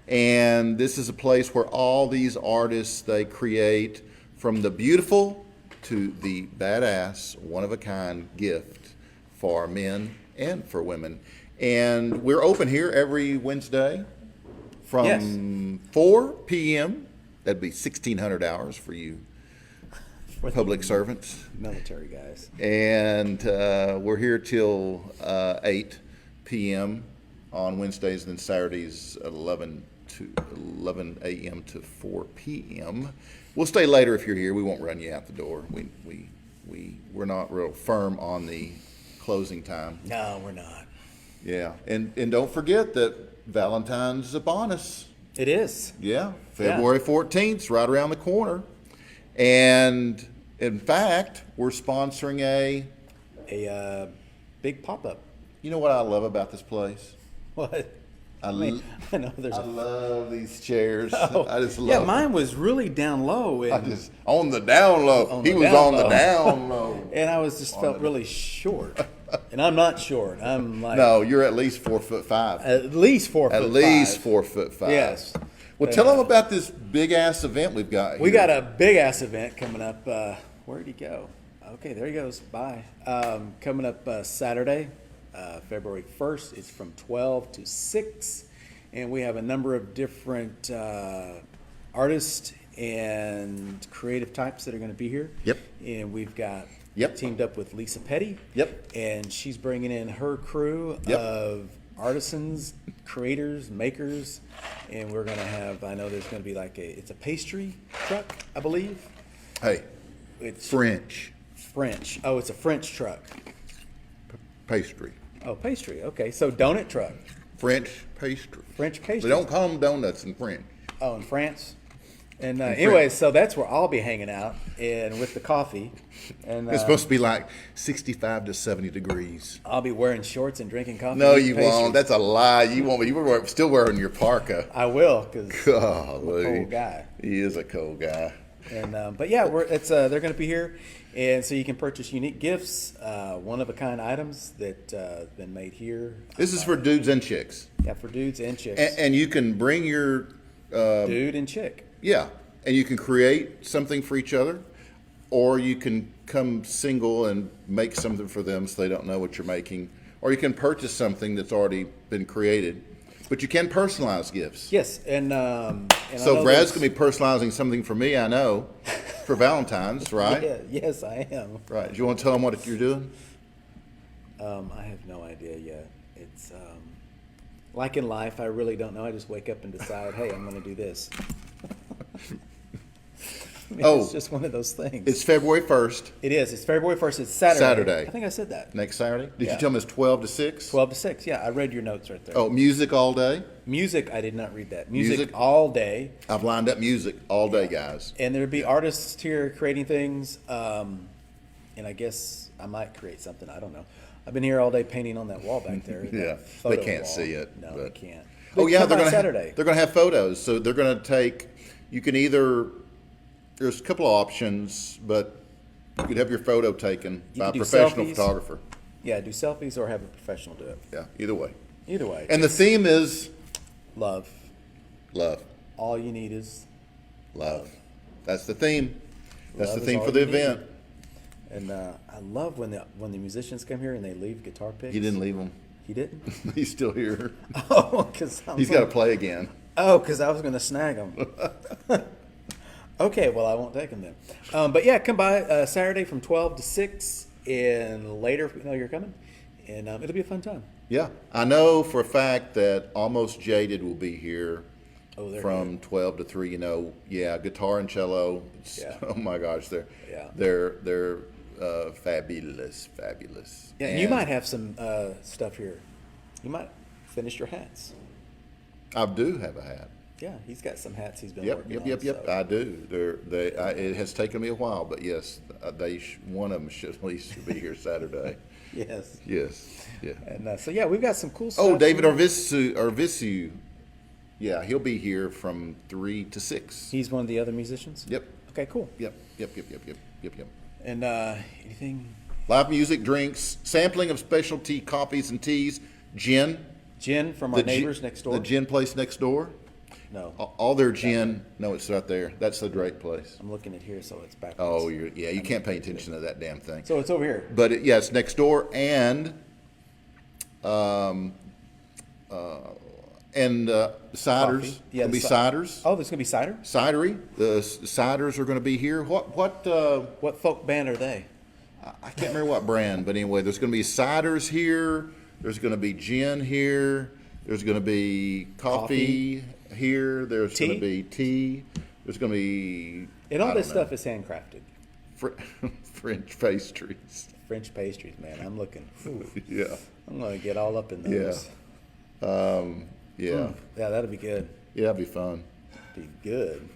And this is a place where all these artists, they create from the beautiful to the badass, one-of-a-kind gift for men and for women. And we're open here every Wednesday from 4 p.m. That'd be 1,600 hours for you For the public servants. military guys. And we're here till 8 p.m. on Wednesdays, and then Saturdays 11 a.m. to 4 p.m. We'll stay later if you're here. We won't run you out the door. We're not real firm on the closing time. No, we're not. Yeah, and don't forget that Valentine's is upon us. It is. Yeah, February 14th, right around the corner. And in fact, we're sponsoring A big pop-up. you know what I love about this place? What? I know there's I a. love these chairs. Oh, I just love yeah, mine was really down low, I and, just on the down low. On He the was down on the low. down low. and I was just felt really short. And I'm not short. I'm like No, you're at least 4'5". at least 4 At foot least 5. 4'5". Yes. Well, tell them about this big ass event we've got here. We got a big ass event coming up. Where'd he go? Okay, there he goes. Bye. Coming up Saturday, February 1st. It's from 12 to 6. And we have a number of different artists and creative types that are going to be here. Yep. And we've got Yep. teamed up with Lisa Petty. Yep. And she's bringing in her crew Yep. of artisans, creators, makers. And we're going to have, I know there's going to be it's a pastry truck, I believe. Hey, It's French French. Oh, it's a French truck. pastry. Oh, pastry. Okay. So donut truck. French pastry. French pastry. They don't call them donuts in French. Oh, in France. And France. anyway, so that's where I'll be hanging out and with the coffee. And It's supposed to be like 65 to 70 degrees. I'll be wearing shorts and drinking coffee. No, and you eating pastries. won't. That's a lie. You won't. You were still wearing your parka. I will because Golly. I'm a cold guy. He is a cold guy. And but yeah, they're going to be here, and so you can purchase unique gifts, one of a kind items that have been made here. This is for dudes and chicks. Yeah, for dudes and chicks. And you can bring your, Dude and chick. yeah, and you can create something for each other, or you can come single and make something for them so they don't know what you're making, or you can purchase something that's already been created. But you can personalize gifts. Yes, and I So know Brad's there's- going to be personalizing something for me, I know, for Valentine's, right? Yeah, yes, I am. Right. Do you want to tell them what you're doing? I have no idea yet. It's like in life, I really don't know. I just wake up and decide, hey, I'm going to do this. I mean, Oh. it's just one of those things. It's February 1st, It is. It's February 1st. It's Saturday. Saturday. I think I said that. next Saturday. Did Yeah. you tell me it's 12 to 6? 12 to 6. Yeah, I read your notes right there. Oh, music all day? Music, I did not read that. Music, Music? all day. I've lined up music all day, guys. And there'd be artists here creating things. And I guess I might create something. I don't know. I've been here all day painting on that wall back there. that Yeah, photo they can't wall. see it, No, but- they can't. Oh But yeah, come they're on gonna Saturday. they're gonna have photos. So they're gonna take. You can either. There's a couple of options, but you could have your photo taken You by a can do professional selfies. photographer. Yeah, do selfies or have a professional do it. Yeah, either way. Either way. And the theme is love. love. All you need is Love. That's the theme. That's Love the is theme all for the you need. event. And I love when the musicians come here and they leave guitar picks. He didn't leave him. He didn't? He's still here. Oh, because He's got to play again. Oh, because I was going to snag them. Okay, well, I won't take them then. But yeah, come by Saturday from 12 to 6 and later if we know you're coming. And it'll be a fun time. Yeah. I know for a fact that Almost Jaded will be here Oh, they're from 12 to 3. You know, yeah, guitar and cello. Yeah. Oh, my gosh. Yeah. They're fabulous. Yeah, and you might have some stuff here. You might finish your hats. I do have a hat. Yeah, he's got some hats he's been Yep, working yep, on. yep, yep. so- I do. It has taken me a while, but yes, one of them should at least be here Saturday. Yes. Yes, yeah. And so yeah, we've got some cool stuff. Oh, David Arvisu. Yeah, he'll be here from 3 to 6. He's one of the other musicians. Yep, Okay, cool. yep. And anything? Live music, drinks, sampling of specialty coffees and teas, gin. Gin from our The neighbors next door. The gin place next door. No, All their gin. No, it's right there. That's the Drake place. I'm looking at here, so it's backwards. Oh, you can't pay attention to that damn thing. So it's over here. But it's next door, and ciders. Coffee. Yeah, Gonna be the ciders. Oh, there's gonna be cider. Cidery. The ciders are going to be here. What? What folk band are they? I can't remember what brand, but anyway, there's going to be ciders here. There's going to be gin here. There's going to be coffee here. There's going Tea? to be tea. There's going to be And all I this don't know, stuff is handcrafted. French pastries. French pastries, man. I'm looking. Ooh, Yeah. I'm gonna get all up in those. Yeah. Yeah, that'll be good. Yeah, it'd be fun. Be good.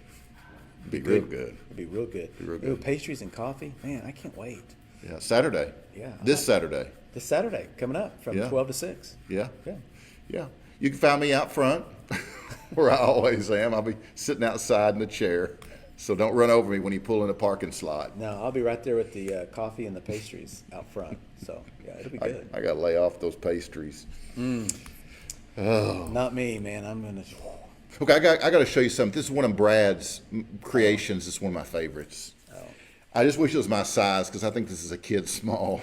It'd be real good. It'll be real good. real Ooh, good. pastries and coffee, man. I can't wait. Yeah, Saturday. Yeah. This Saturday. This Saturday coming up from Yeah. 12 to 6. Yeah. Yeah. Yeah. You can find me out front where I always am. I'll be sitting outside in a chair. So don't run over me when you pull in a parking slot. No, I'll be right there with the coffee and the pastries out front. So yeah, it'll be good. I got to lay off those pastries. Not me, man. I'm gonna. Okay, I got to show you something. This is one of Brad's creations. This is one of my favorites. I just wish it was my size because I think this is a kid small.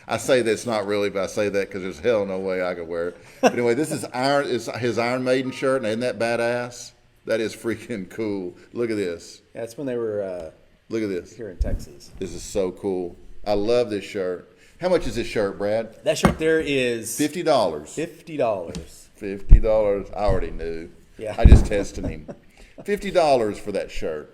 I say that's not really, but I say that because there's hell no way I could wear it. But anyway, this is his Iron Maiden shirt, and isn't that badass? That is freaking cool. Look at this. That's when they were Look at this. here in Texas. This is so cool. I love this shirt. How much is this shirt, Brad? That shirt there is $50. $50. $50. I already knew. Yeah. I just tested him. $50 for that shirt.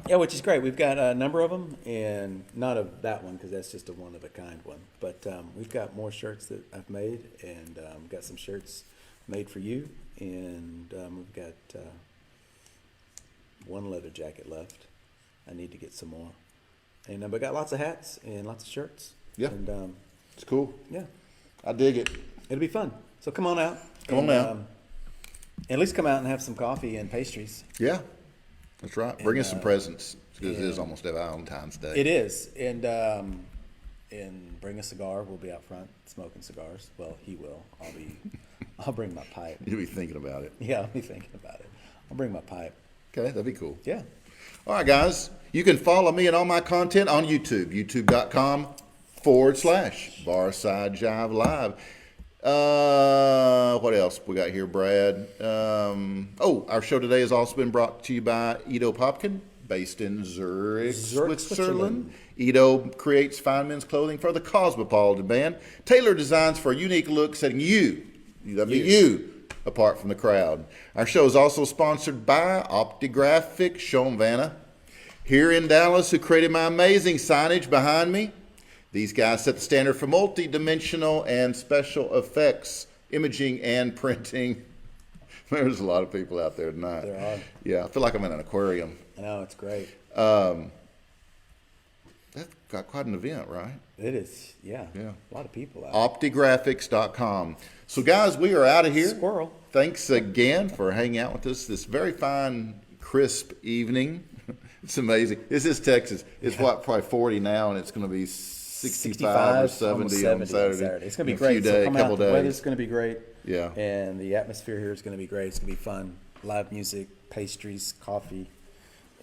Yeah, which is great. We've got a number of them, and not of that one because that's just a one of a kind one. But we've got more shirts that I've made, and we've got some shirts made for you, and we've got one leather jacket left. I need to get some more, and we got lots of hats and lots of shirts. Yeah. And It's cool. yeah, I dig it. it'll be fun. So come on out. Come on out. At least come out and have some coffee and pastries. Yeah, that's right. Bring us some presents because it is and- almost Valentine's Day. It is, and bring a cigar. We'll be out front smoking cigars. Well, he will. I'll bring my pipe. You'll be thinking about it. Yeah, I'll be thinking about it. I'll bring my pipe. Okay, that'd be cool. Yeah. All right, guys. You can follow me and all my content on YouTube, youtube.com/Barside Jive Live. What else we got here, Brad? Our show today has also been brought to you by Edo Popkin, based in Zurich, Switzerland. Edo creates fine men's clothing for the cosmopolitan band, tailored designs for a unique look, setting you apart from the crowd. Our show is also sponsored by Optigraphic Schonvanna, here in Dallas, who created my amazing signage behind me. These guys set the standard for multi-dimensional and special effects, imaging and printing. There's a lot of people out there tonight. There are. Yeah, I feel like I'm in an aquarium. I know, it's great. That's got quite an event, right? It is, yeah. Yeah. A lot of people out. Optigraphics.com. So, guys, we are out of here. Squirrel. Thanks again for hanging out with us this very fine, crisp evening. It's amazing. This is Texas. It's probably 40 now, and it's going to be 65 or 70 on Saturday. It's going to be In a great. few So days, come couple out. The days. weather's going to be great. Yeah. And the atmosphere here is going to be great. It's going to be fun. Live music, pastries, coffee.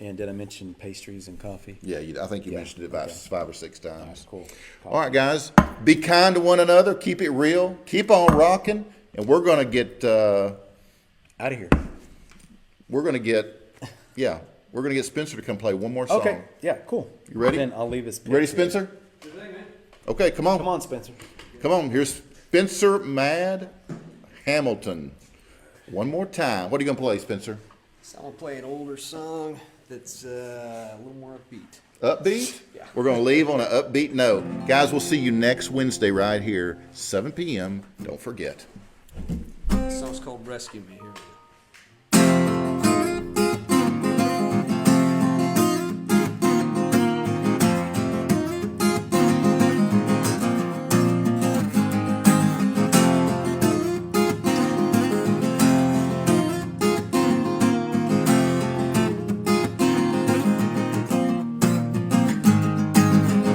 And did I mention pastries and coffee? Yeah, I think you Yeah, mentioned it about okay. 5 or 6 times. All right, cool. All right, guys, be kind to one another. Keep it real. Keep on rocking. And we're going to get, Out of here. we're going to get Spencer to come play one more song. Okay. Yeah, cool. You ready? Then I'll leave this. You ready, Spencer? Okay, come on. Come on, Spencer. Come on. Here's Spencer Mad Hamilton. One more time. What are you going to play, Spencer? So I'm gonna play an older song that's a little more upbeat. Upbeat? Yeah. We're going to leave on an upbeat note. Guys, we'll see you next Wednesday right here, 7 p.m. Don't forget. The song's called Rescue Me. Here we go.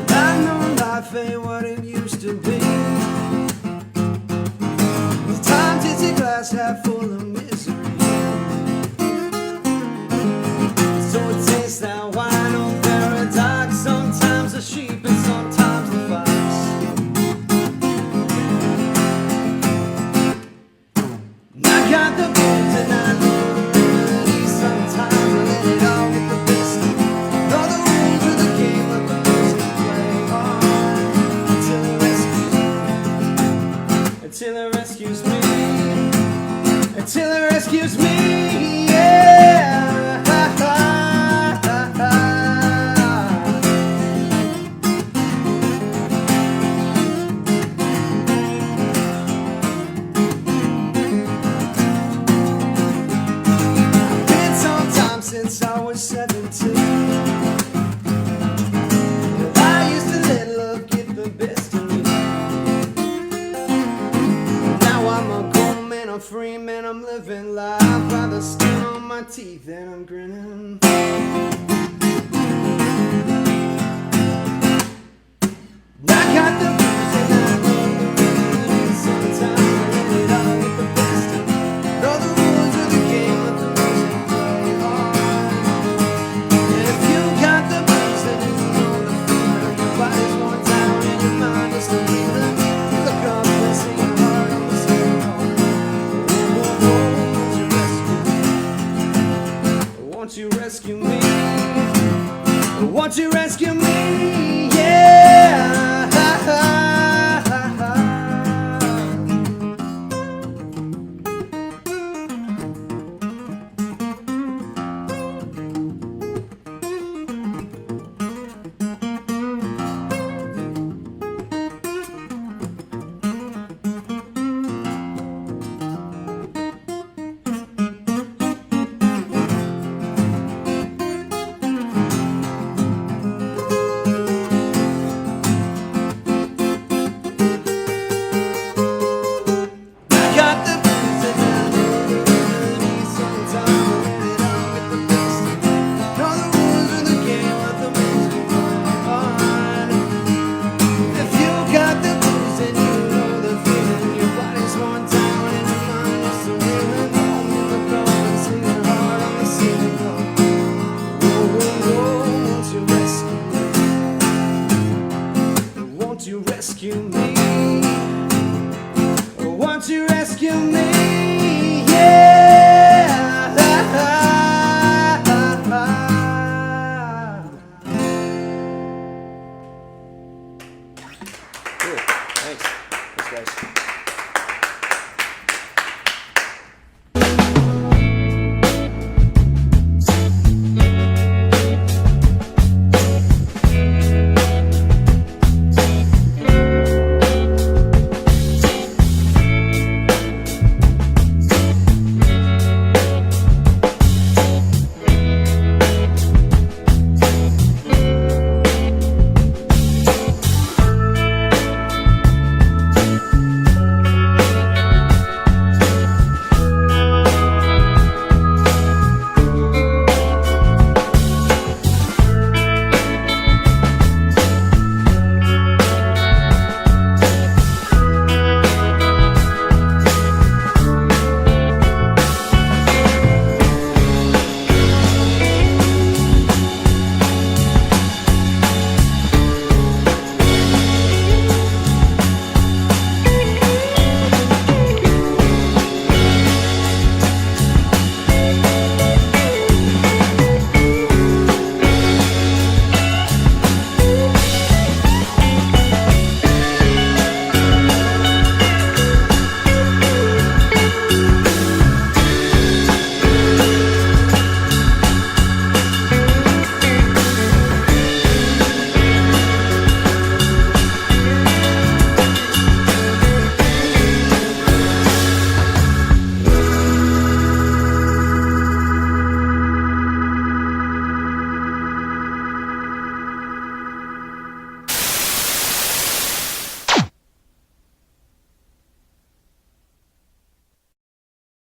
I know life ain't what it used to be. Times it's a glass half full of misery. So it tastes that wine on paradox. Sometimes the sheep and sometimes the fox. I got the blues and I know the remedy. Sometimes I let it all get the best of me. All the rules of the game, let the music play on until it rescues me. Until it rescues me, yeah. Been some time since I was 17. I used to let love get the best of me. Now I'm a grown man, I'm free man, I'm living life by the skin on my teeth and I'm grinning. I got the blues and I know the remedy. Sometimes I let it all get the best of me. Know the rules of the game, let the music play on. And if you got the blues, then you know the feeling. Your body's worn down and your mind is still breathing. Look up and see your heart on the ceiling. Won't you rescue me? Won't you rescue me? Yeah. I got the blues and I know the remedy. Sometimes I let it all get the best of me. Know the rules of the game, let the music play on. If you got the blues, then you know the feeling. Your body's worn down and your mind is still reeling. Look up and see your heart on the ceiling. Whoa, whoa, whoa, won't you rescue me? Won't you rescue me? Won't you rescue me? Yeah. Cool. Thanks. Thanks, guys.